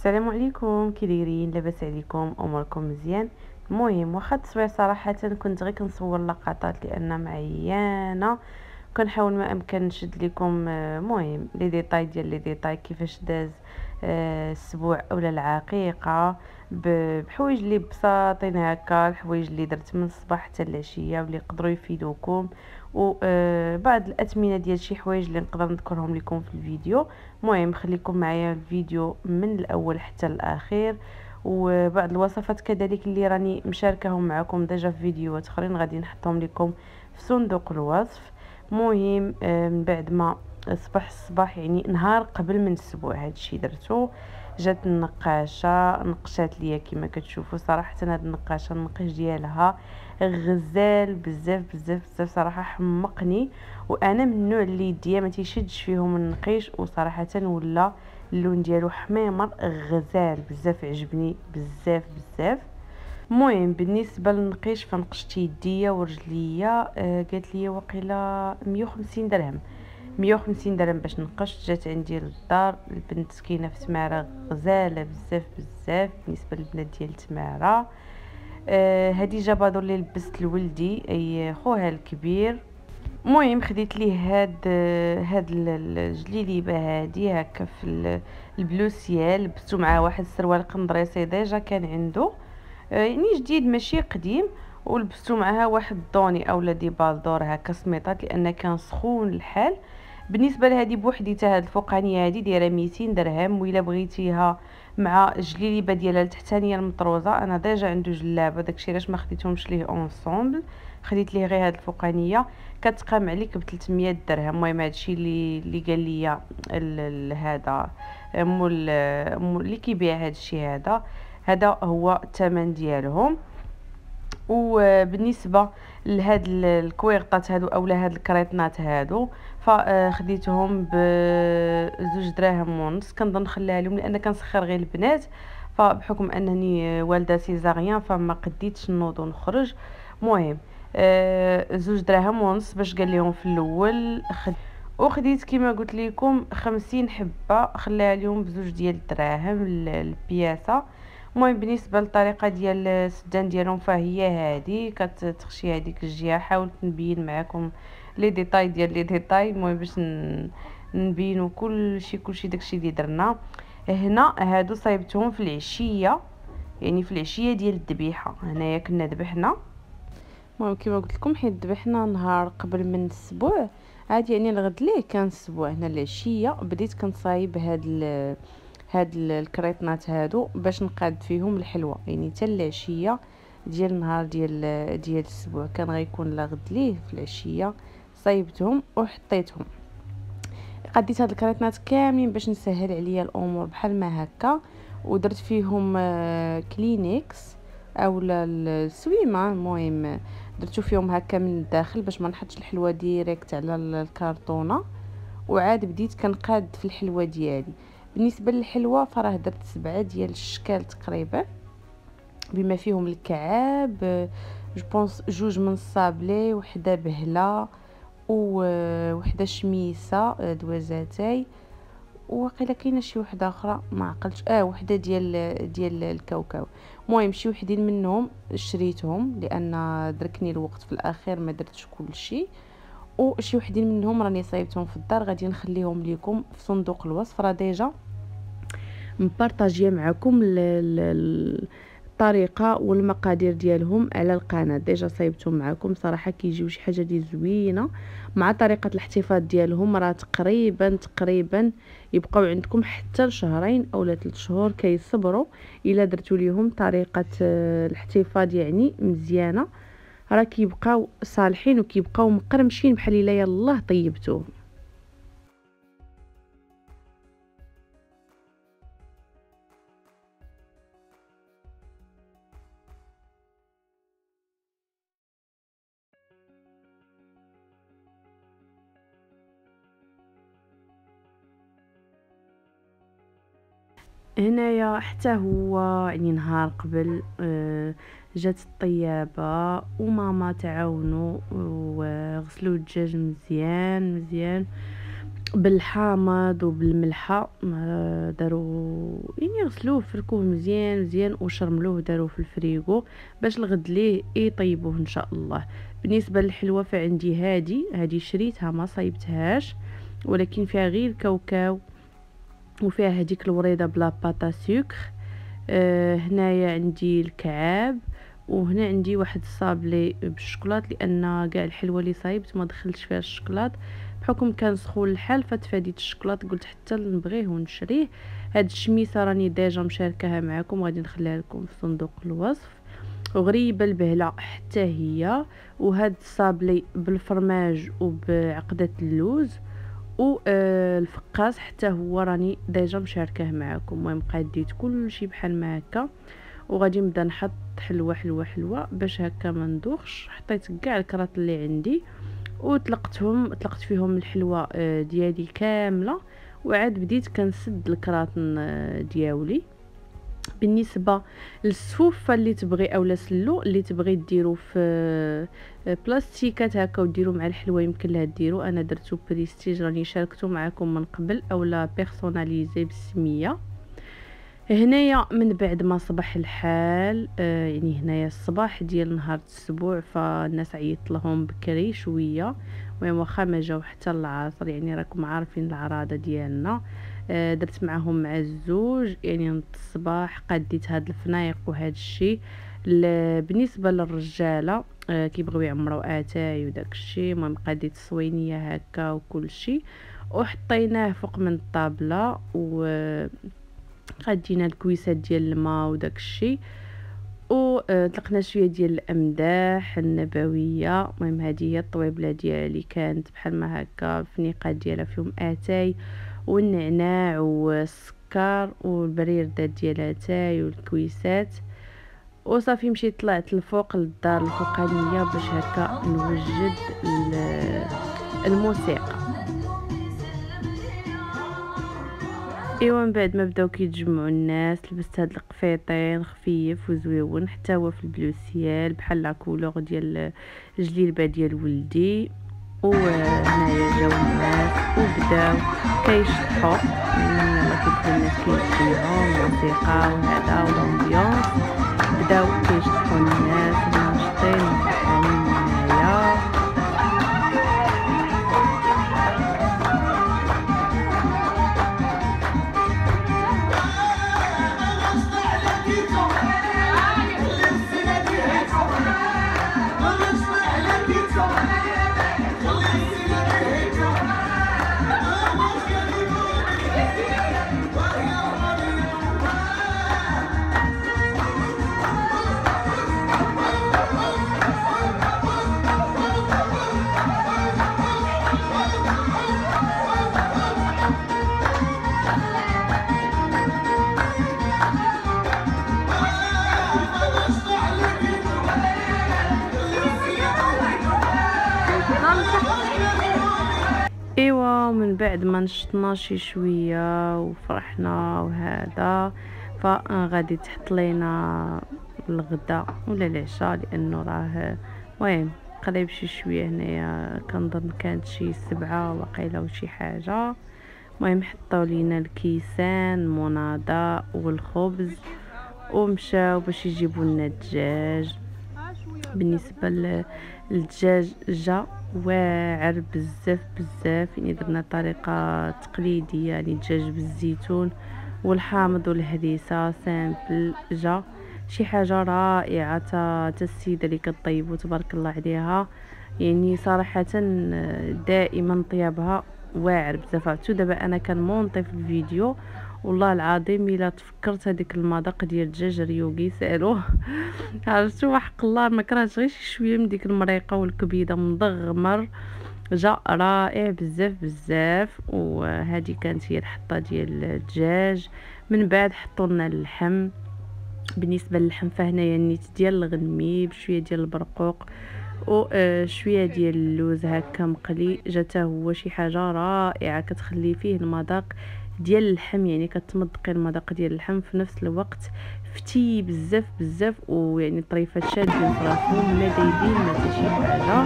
السلام عليكم، كي دايرين؟ لاباس عليكم؟ اموركم مزيان؟ المهم واخا التصوير صراحه كنت غير كنصور لقطات لان معيانه، كنحاول ما امكن نشد لكم المهم لي ديتاي ديال لي ديتاي كيفاش داز الاسبوع اولا العقيقه، بحوايج اللي بساطين هكا، الحوايج اللي درت من الصباح حتى العشيه واللي يقدروا يفيدوكم، وبعض الاثمنه ديال شي حوايج اللي نقدر نذكرهم لكم في الفيديو. المهم خليكم معايا الفيديو من الاول حتى الاخير، وبعض الوصفات كذلك اللي راني مشاركهم معكم ديجا في فيديوهات اخرين غادي نحطهم لكم في صندوق الوصف. مهم من بعد ما صباح الصباح يعني نهار قبل من اسبوع هادشي درتو، جات النقاشه نقشات ليا كما كتشوفوا. صراحه هاد النقاشه النقيش ديالها غزال بزاف بزاف بزاف، صراحه حمقني، وانا من النوع اللي يديا ما تيشدش فيهم النقيش، وصراحه ولا اللون ديالو حميمر غزال بزاف، عجبني بزاف بزاف. المهم بالنسبه للنقيش فنقشت يديا ورجليا، قالت لي وقيله 150 درهم، 150 درهم باش نقشت. جات عندي للدار البنت سكينه في تماره غزاله بزاف بزاف بالنسبه للبنات ديال تماره. هذه جابادور اللي لبست لولدي اي خوها الكبير. المهم خديت ليه هاد الجليليبه هادي هكا في البلوسيال، لبستو معاه واحد السروال قندريسي ديجا كان عنده، يعني جديد ماشي قديم، ولبستو معها واحد دوني اولا دي بالدور هكا سميطات لان كان سخون الحال. بالنسبه لهذه بوحديتها هاد الفوقانيه هذه دايره 200 درهم، وإلا بغيتيها مع الجليليبه ديالها التحتانيه المطروزه، انا ديجا عنده جلابه داكشي علاش ما خديتهمش ليه اونصومبل، خديت ليه غير هاد الفوقانيه كتقام عليك ب 300 درهم. المهم هادشي اللي قال لي هذا مول اللي كيبيع هادشي، هذا هو الثمن ديالهم. وبالنسبه لهاد الكويغطات هادو اولا هاد الكريطنات هادو فخديتهم بزوج دراهم ونص، كنظن نخليها لهم لان كنسخر غير البنات، فبحكم انني والده سيزاريان فما قديتش نوض ونخرج. المهم زوج دراهم ونص باش قال لهم في الاول وخديت كما قلت لكم 50 حبه، خليها اليوم بزوج ديال الدراهم البياسه. المهم بالنسبه للطريقه ديال السدان ديالهم فهي هذه، كتخشي هذيك الجهه. حاولت نبين معكم لي ديتاي ديال لي ديتاي، المهم باش نبينوا كلشي داكشي اللي درنا هنا. هادو صايبتهم في العشيه، يعني في العشيه ديال الذبيحه. هنايا كنا ذبحنا، المهم كما قلت لكم حيت ذبحنا نهار قبل من الاسبوع عاد، يعني الغد ليه كان الاسبوع. هنا العشيه بديت كنصايب هاد الكريطنات هادو باش نقاد فيهم الحلوى، يعني حتى العشيه ديال نهار ديال الاسبوع كان غيكون الغد ليه في العشيه. صايبتهم وحطيتهم، قديت هاد الكريطنات كاملين باش نسهل عليا الامور بحال ما هكا، ودرت فيهم كلينكس اولا السويمه. المهم درتو فيهم هكا من الداخل باش ما نحطش الحلوى ديريكت على الكرتونه، وعاد بديت كنقاد في الحلوى ديالي. بالنسبه للحلوى فراه درت 7 ديال الشكال تقريبا، بما فيهم الكعاب جو بونس، جوج من الصابلي، وحده بهله، وحده شميسه دوازاتاي، وقيلا كاينه شي وحده اخرى ما عقلتش، وحده ديال الكاوكاو. المهم شي وحدين منهم شريتهم لان دركني الوقت في الاخير ما درتش كل شيء، وشي وحدين منهم راني صايبتهم في الدار غادي نخليهم لكم في صندوق الوصف. راه ديجا مبارطاجيه معكم الطريقه والمقادير ديالهم على القناه، ديجا صايبتهم معكم. صراحه كيجيو شي حاجه دي زوينه مع طريقه الاحتفاظ ديالهم، راه تقريبا يبقاو عندكم حتى لشهرين اولا 3 شهور كيصبروا الا درتوا ليهم طريقه الاحتفاظ يعني مزيانه، راه كيبقاو صالحين وكيبقاو مقرمشين بحال الا يلاه طيبتوهم. هنايا حتى هو يعني نهار قبل جات الطيابه وماما تعاونوا وغسلوا الدجاج مزيان مزيان بالحامض وبالملحه، داروا يعني غسلوه فركوه مزيان مزيان وشرملوه داروه في الفريغو باش الغد ليه يطيبوه ان شاء الله. بالنسبه للحلوه فعندي هذه شريتها ما صايبتهاش، ولكن فيها غير كاوكاو وفيها هذيك الوريده بلا باتا سكر. هنايا عندي الكعاب، وهنا عندي واحد الصابلي بالشوكولات لان كاع الحلوه اللي صايبت ما دخلتش فيها الشوكولات بحكم كان سخون الحال فتفاديت الشوكولات، قلت حتى نبغيه ونشريه. هاد الشميسه راني ديجا مشاركاها معكم غادي نخليها لكم في صندوق الوصف. وغريبه البهله حتى هي، وهاد الصابلي بالفرماج وبعقده اللوز الفقاس حتى هو راني ديجا مشاركاه معكم. المهم قاديت كلشي بحال ما هكا وغادي نبدا نحط حلوه حلوه حلوه باش هكا ما ندوخش. حطيت كاع الكرات اللي عندي طلقت فيهم الحلوه ديالي كامله، وعاد بديت كنسد الكرات دياولي. بالنسبه للسفوفه اللي تبغي اولا سلو اللي تبغي ديرو في بلاستيكات هكا وديرو مع الحلوه يمكن لها ديرو. انا درتو بريستيج راني شاركته معكم من قبل، اولا بيرسوناليزي بالسميه. هنايا من بعد ما صبح الحال يعني هنايا الصباح ديال نهار الاسبوع، فالناس عيطت لهم بكري شويه، المهم واخا ما جاو حتى العصر، يعني راكم عارفين العراضه ديالنا. درت معهم مع الزوج يعني نض الصباح قديت هاد الفنايق وهاد الشيء. بالنسبه للرجاله كيبغيو يعمروا اتاي وداك الشيء، المهم قديت الصوينيه هكا وكل شيء وحطيناه فوق من الطابله، و غدينا الكويسات ديال الماء وداك الشيء، وطلقنا شويه ديال الامداح النبويه. المهم هذه هي الطويبله ديالي كانت بحال ما هكا الفنيقات ديالها فيهم اتاي والنعناع والسكر والبريردات ديال اتاي والكويسات. وصافي مشيت طلعت لفوق للدار الفوقانيه باش هكا نوجد الموسيقى. ايوا من بعد ما بداو كيتجمعوا الناس لبست هاد القفيطين خفيف وزويون حتى هو في البلوسيال بحال لا كولور ديال الجليبه ديال ولدي. وهنايا جاو الناس وبداو كيشطحوا، يلا كيبداو الناس كيجمعوا الموسيقى وهذا والامبيونس، بداو كيشطحوا الناس ناشطين وفرحانين هنايا. ايوا من بعد ما نشطنا شي شويه وفرحنا وهذا، فغادي تحط لينا الغداء ولا العشاء لانه راه المهم قريب شي شويه. هنايا كنظن كانت شي 7 وقيله وشي حاجه. المهم حطوا لينا الكيسان مناضه والخبز ومشاو باش يجيبوا لنا الدجاج. بالنسبه للدجاج جا واعر بزاف بزاف، يعني درنا طريقه تقليديه يعني دجاج بالزيتون والحامض والهريسه سامبل. جا شي حاجه رائعه تا السيده اللي كطيبو تبارك الله عليها، يعني صراحه دائما طيابها واعر بزاف. عرفتو دابا انا كنمونطي في الفيديو والله العظيم الا تفكرت هذيك المذاق ديال الدجاج ريوغي سالوه عرفتو وحق الله ما كرهتش غير شي شويه من ديك المريقه والكبيده مضغمر، جا رائع بزاف بزاف. وهذه كانت هي الحطه ديال الدجاج. من بعد حطوا لنا اللحم. بالنسبه للحم فهنايا النيت ديال الغنمي بشويه ديال البرقوق وشويه ديال اللوز هكا مقلي، جاته هو شي حاجه رائعه كتخلي فيه المذاق ديال اللحم، يعني كتمضقي المذاق ديال اللحم في نفس الوقت فتي بزاف بزاف، ويعني طريفات شادين فراسهم ما دايبين ما حتى شي حاجه.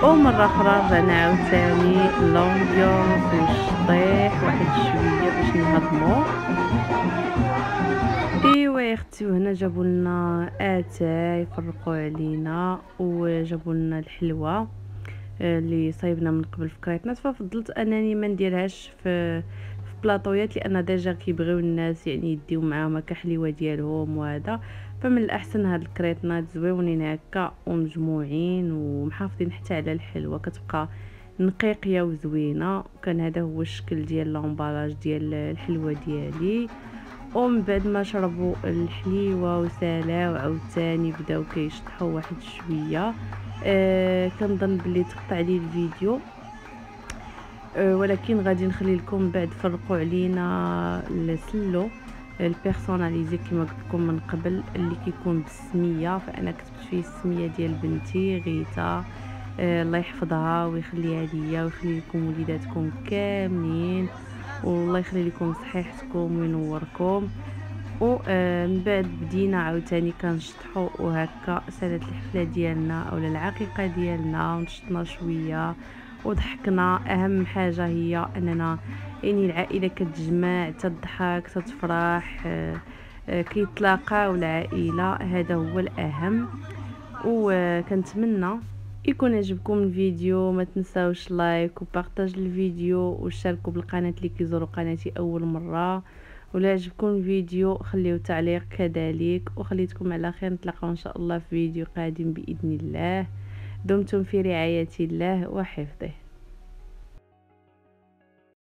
ومره اخرى رجعنا عاوتاني لونبيونس والشطيح واحد شويه باش نهضمو. يا اختي. وهنا جابوا لنا اتاي يفرقوا علينا، وجابوا لنا الحلوه اللي صايبنا من قبل في كريطنات. ففضلت انني ما نديرهاش في بلاطويات، لان ديجا كيبغيو الناس يعني يديو معاهم هكا حليوه ديالهم وهذا. فمن الاحسن هاد الكريطنات زويونين هكا ومجموعين ومحافظين حتى على الحلوه، كتبقى نقيقيه وزوينه. وكان هذا هو الشكل ديال لامبالاج ديال الحلوه ديالي. ومن بعد ما شربوا الحليوه وسالاو عاوتاني بداو كيشطحوا واحد شويه. كنظن بلي تقطع لي الفيديو، ولكن غادي نخلي لكم بعد فرقوا علينا السلو البيرسوناليزي كما قلت لكم من قبل، اللي كيكون بالسميه. فانا كتبت فيه السميه ديال بنتي غيتا، الله يحفظها ويخليها ليا ويخلي لكم وليداتكم كاملين، والله يخلي لكم صحيحتكم وينوركم. ومن بعد بدينا عاوتاني كنشطحوا، وهكا سالت الحفله ديالنا اولا العقيقه ديالنا، ونشطنا شويه وضحكنا. اهم حاجه هي اننا يعني العائله كتجمع، تضحك تتفرح، كيتلاقاو العائله، هذا هو الاهم. وكنتمنى يكون عجبكم الفيديو. ما تنساوش لايك وبارطاج الفيديو وشاركوا بالقناه اللي كيزوروا قناتي اول مره. ولا عجبكم الفيديو خليو تعليق كذلك، وخليتكم على خير. نتلاقاو ان شاء الله في فيديو قادم باذن الله. دمتم في رعايه الله وحفظه.